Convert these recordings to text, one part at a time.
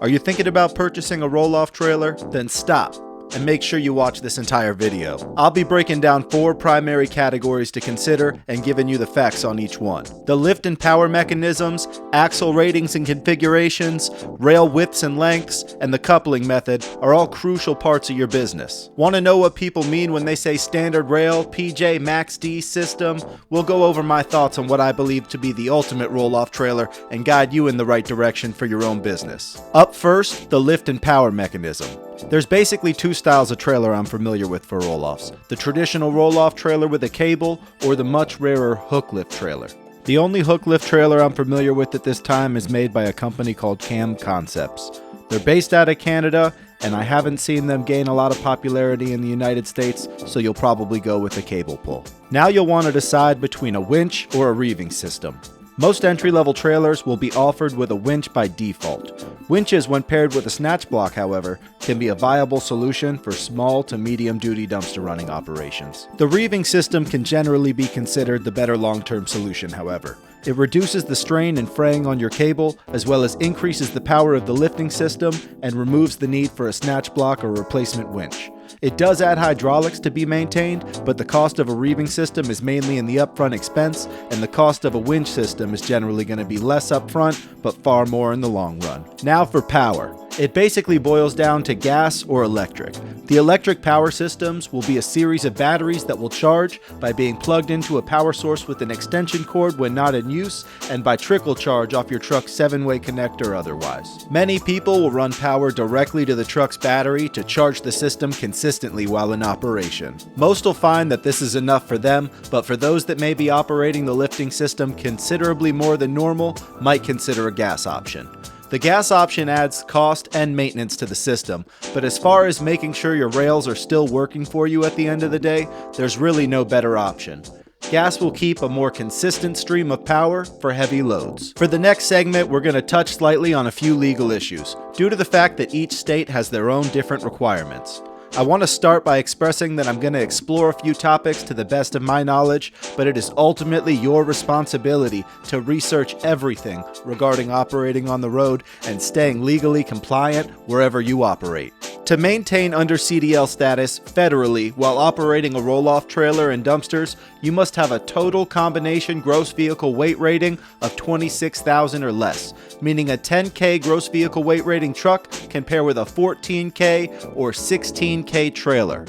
Are you thinking about purchasing a roll-off trailer? Then stop and make sure you watch this entire video. I'll be breaking down 4 primary categories to consider and giving you the facts on each one. The lift and power mechanisms, axle ratings and configurations, rail widths and lengths, and the coupling method are all crucial parts of your business. Want to know what people mean when they say standard rail, PJ, Max D system? We'll go over my thoughts on what I believe to be the ultimate roll-off trailer and guide you in the right direction for your own business. Up first, the lift and power mechanism. There's basically 2 styles of trailer I'm familiar with for roll-offs. The traditional roll-off trailer with a cable, or the much rarer hook lift trailer. The only hook lift trailer I'm familiar with at this time is made by a company called Cam Concepts. They're based out of Canada, and I haven't seen them gain a lot of popularity in the United States, so you'll probably go with a cable pull. Now you'll want to decide between a winch or a reeving system. Most entry-level trailers will be offered with a winch by default. Winches, when paired with a snatch block, however, can be a viable solution for small to medium-duty dumpster running operations. The reeving system can generally be considered the better long-term solution, however. It reduces the strain and fraying on your cable, as well as increases the power of the lifting system and removes the need for a snatch block or replacement winch. It does add hydraulics to be maintained, but the cost of a reeving system is mainly in the upfront expense, and the cost of a winch system is generally going to be less upfront, but far more in the long run. Now for power. It basically boils down to gas or electric. The electric power systems will be a series of batteries that will charge by being plugged into a power source with an extension cord when not in use, and by trickle charge off your truck's 7-way connector or otherwise. Many people will run power directly to the truck's battery to charge the system consistently while in operation. Most will find that this is enough for them, but for those that may be operating the lifting system considerably more than normal, might consider a gas option. The gas option adds cost and maintenance to the system, but as far as making sure your rails are still working for you at the end of the day, there's really no better option. Gas will keep a more consistent stream of power for heavy loads. For the next segment, we're going to touch slightly on a few legal issues, due to the fact that each state has their own different requirements. I want to start by expressing that I'm going to explore a few topics to the best of my knowledge, but it is ultimately your responsibility to research everything regarding operating on the road and staying legally compliant wherever you operate. To maintain under CDL status federally while operating a roll-off trailer and dumpsters, you must have a total combination gross vehicle weight rating of 26,000 or less, meaning a 10K gross vehicle weight rating truck can pair with a 14K or 16K trailer,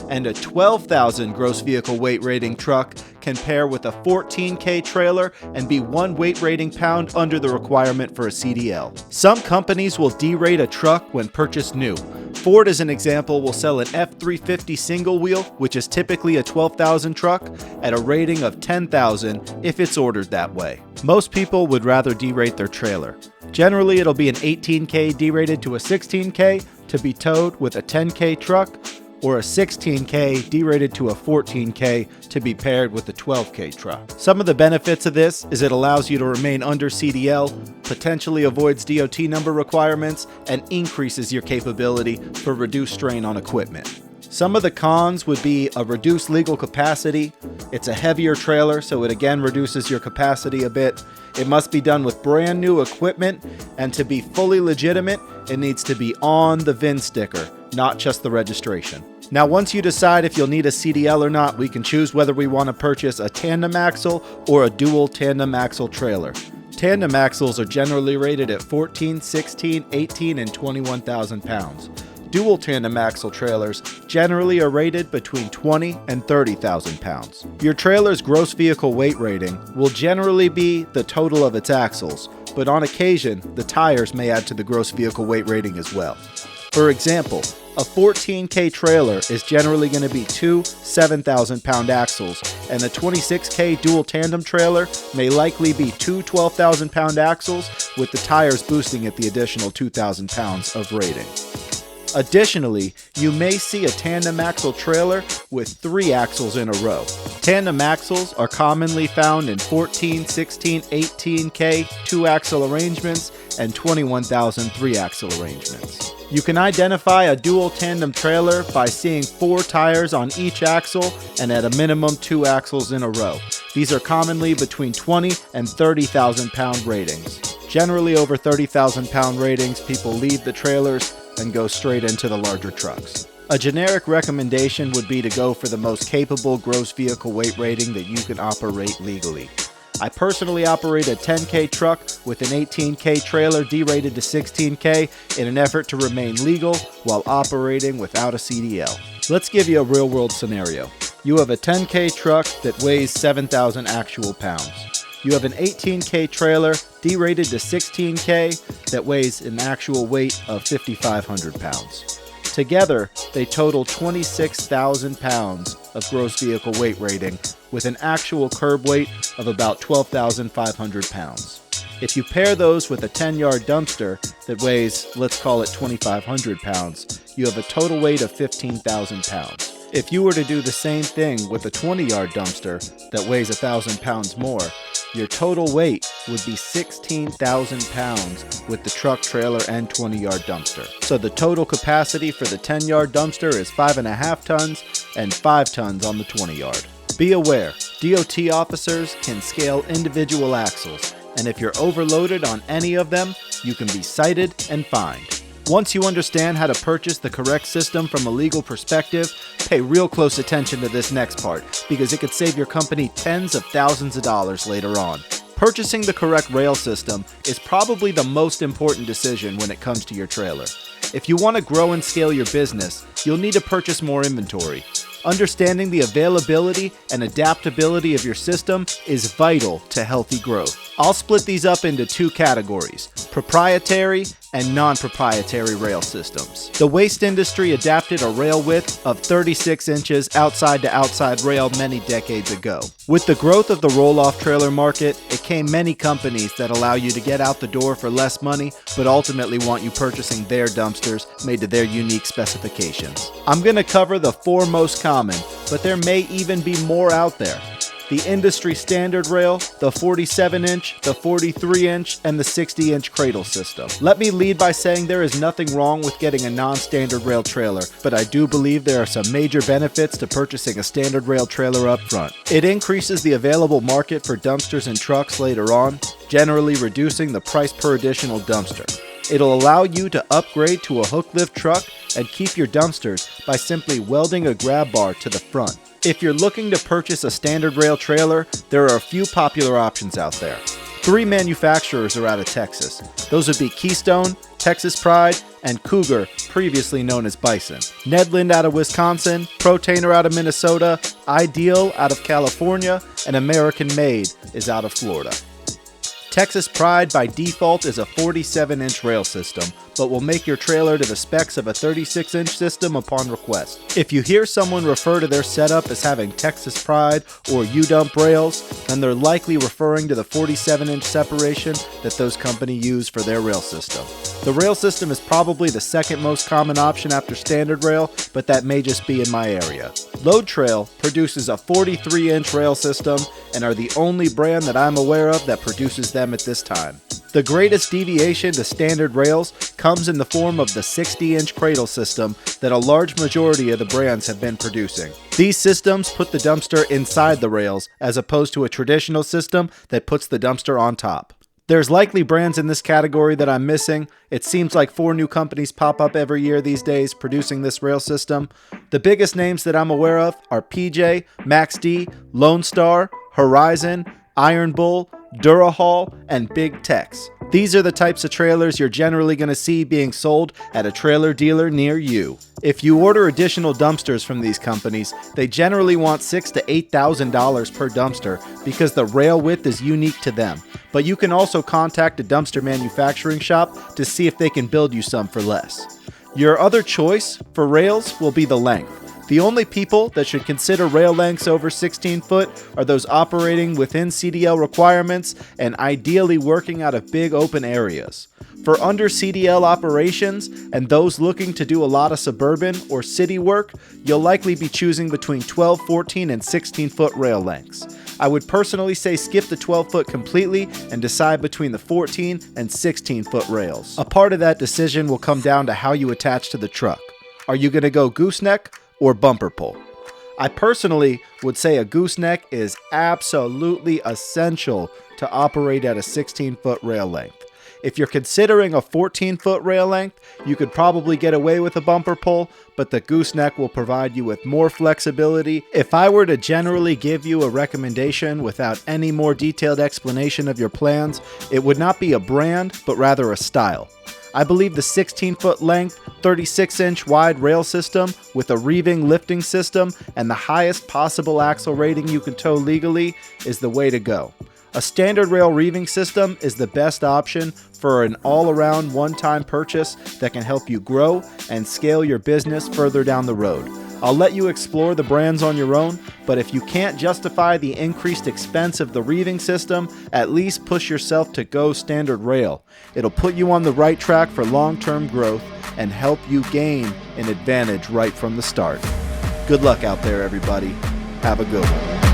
and a 12,000 gross vehicle weight rating truck can pair with a 14K trailer and be 1 weight rating pound under the requirement for a CDL. Some companies will derate a truck when purchased new. Ford, as an example, will sell an F350 single wheel, which is typically a 12,000 truck, at a rating of 10,000 if it's ordered that way. Most people would rather derate their trailer. Generally, it'll be an 18K derated to a 16K to be towed with a 10K truck, or a 16K derated to a 14K to be paired with a 12K truck. Some of the benefits of this is it allows you to remain under CDL, potentially avoids DOT number requirements, and increases your capability for reduced strain on equipment. Some of the cons would be a reduced legal capacity. It's a heavier trailer, so it again reduces your capacity a bit. It must be done with brand new equipment, and to be fully legitimate, it needs to be on the VIN sticker, not just the registration. Now, once you decide if you'll need a CDL or not, we can choose whether we want to purchase a tandem axle or a dual tandem axle trailer. Tandem axles are generally rated at 14, 16, 18, and 21,000 pounds. Dual tandem axle trailers generally are rated between 20 and 30,000 pounds. Your trailer's gross vehicle weight rating will generally be the total of its axles, but on occasion, the tires may add to the gross vehicle weight rating as well. For example, a 14K trailer is generally going to be 2 7,000-pound axles, and a 26K dual tandem trailer may likely be 2 12,000-pound axles, with the tires boosting at the additional 2,000 pounds of rating. Additionally, you may see a tandem axle trailer with 3 axles in a row. Tandem axles are commonly found in 14, 16, 18K 2-axle arrangements and 21,000 3-axle arrangements. You can identify a dual tandem trailer by seeing 4 tires on each axle and at a minimum 2 axles in a row. These are commonly between 20 and 30,000 pound ratings. Generally over 30,000 pound ratings, people leave the trailers and go straight into the larger trucks. A generic recommendation would be to go for the most capable gross vehicle weight rating that you can operate legally. I personally operate a 10K truck with an 18K trailer derated to 16K in an effort to remain legal while operating without a CDL. Let's give you a real-world scenario. You have a 10K truck that weighs 7,000 actual pounds. You have an 18K trailer derated to 16K that weighs an actual weight of 5,500 pounds. Together, they total 26,000 pounds of gross vehicle weight rating with an actual curb weight of about 12,500 pounds. If you pair those with a 10-yard dumpster that weighs, let's call it 2,500 pounds, you have a total weight of 15,000 pounds. If you were to do the same thing with a 20-yard dumpster that weighs 1,000 pounds more, your total weight would be 16,000 pounds with the truck, trailer, and 20-yard dumpster. So the total capacity for the 10-yard dumpster is 5.5 tons and 5 tons on the 20-yard. Be aware, DOT officers can scale individual axles, and if you're overloaded on any of them, you can be cited and fined. Once you understand how to purchase the correct system from a legal perspective, pay real close attention to this next part, because it could save your company tens of thousands of dollars later on. Purchasing the correct rail system is probably the most important decision when it comes to your trailer. If you want to grow and scale your business, you'll need to purchase more inventory. Understanding the availability and adaptability of your system is vital to healthy growth. I'll split these up into two categories: proprietary and non-proprietary rail systems. The waste industry adapted a rail width of 36 inches outside to outside rail many decades ago. With the growth of the roll-off trailer market, it came many companies that allow you to get out the door for less money, but ultimately want you purchasing their dumpsters made to their unique specifications. I'm going to cover the 4 most common, but there may even be more out there. The industry standard rail, the 47-inch, the 43-inch, and the 60-inch Craddle system. Let me lead by saying there is nothing wrong with getting a non-standard rail trailer, but I do believe there are some major benefits to purchasing a standard rail trailer up front. It increases the available market for dumpsters and trucks later on, generally reducing the price per additional dumpster. It'll allow you to upgrade to a hook lift truck and keep your dumpsters by simply welding a grab bar to the front. If you're looking to purchase a standard rail trailer, there are a few popular options out there. 3 manufacturers are out of Texas. Those would be Keystone, Texas Pride, and Cougar, previously known as Bison. Nedland out of Wisconsin, Protainer out of Minnesota, Ideal out of California, and American Made is out of Florida. Texas Pride by default is a 47-inch rail system, but will make your trailer to the specs of a 36-inch system upon request. If you hear someone refer to their setup as having Texas Pride or UDump rails, then they're likely referring to the 47-inch separation that those companies use for their rail system. The rail system is probably the second most common option after standard rail, but that may just be in my area. Loadtrail produces a 43-inch rail system and are the only brand that I'm aware of that produces them at this time. The greatest deviation to standard rails comes in the form of the 60-inch Craddle system that a large majority of the brands have been producing. These systems put the dumpster inside the rails as opposed to a traditional system that puts the dumpster on top. There's likely brands in this category that I'm missing. It seems like 4 new companies pop up every year these days producing this rail system. The biggest names that I'm aware of are PJ, MaxD, Lone Star, Horizon, Iron Bull, Durahall, and Big Tex. These are the types of trailers you're generally going to see being sold at a trailer dealer near you. If you order additional dumpsters from these companies, they generally want $6,000 to $8,000 per dumpster because the rail width is unique to them. But you can also contact a dumpster manufacturing shop to see if they can build you some for less. Your other choice for rails will be the length. The only people that should consider rail lengths over 16 foot are those operating within CDL requirements and ideally working out of big open areas. For under CDL operations and those looking to do a lot of suburban or city work, you'll likely be choosing between 12, 14, and 16 foot rail lengths. I would personally say skip the 12 foot completely and decide between the 14 and 16 foot rails. A part of that decision will come down to how you attach to the truck. Are you going to go gooseneck or bumper pull? I personally would say a gooseneck is absolutely essential to operate at a 16-foot rail length. If you're considering a 14-foot rail length, you could probably get away with a bumper pull, but the gooseneck will provide you with more flexibility. If I were to generally give you a recommendation without any more detailed explanation of your plans, it would not be a brand, but rather a style. I believe the 16-foot length, 36-inch wide rail system with a reeving lifting system and the highest possible axle rating you can tow legally is the way to go. A standard rail reeving system is the best option for an all-around one-time purchase that can help you grow and scale your business further down the road. I'll let you explore the brands on your own, but if you can't justify the increased expense of the reeving system, at least push yourself to go standard rail. It'll put you on the right track for long-term growth and help you gain an advantage right from the start. Good luck out there, everybody. Have a good one.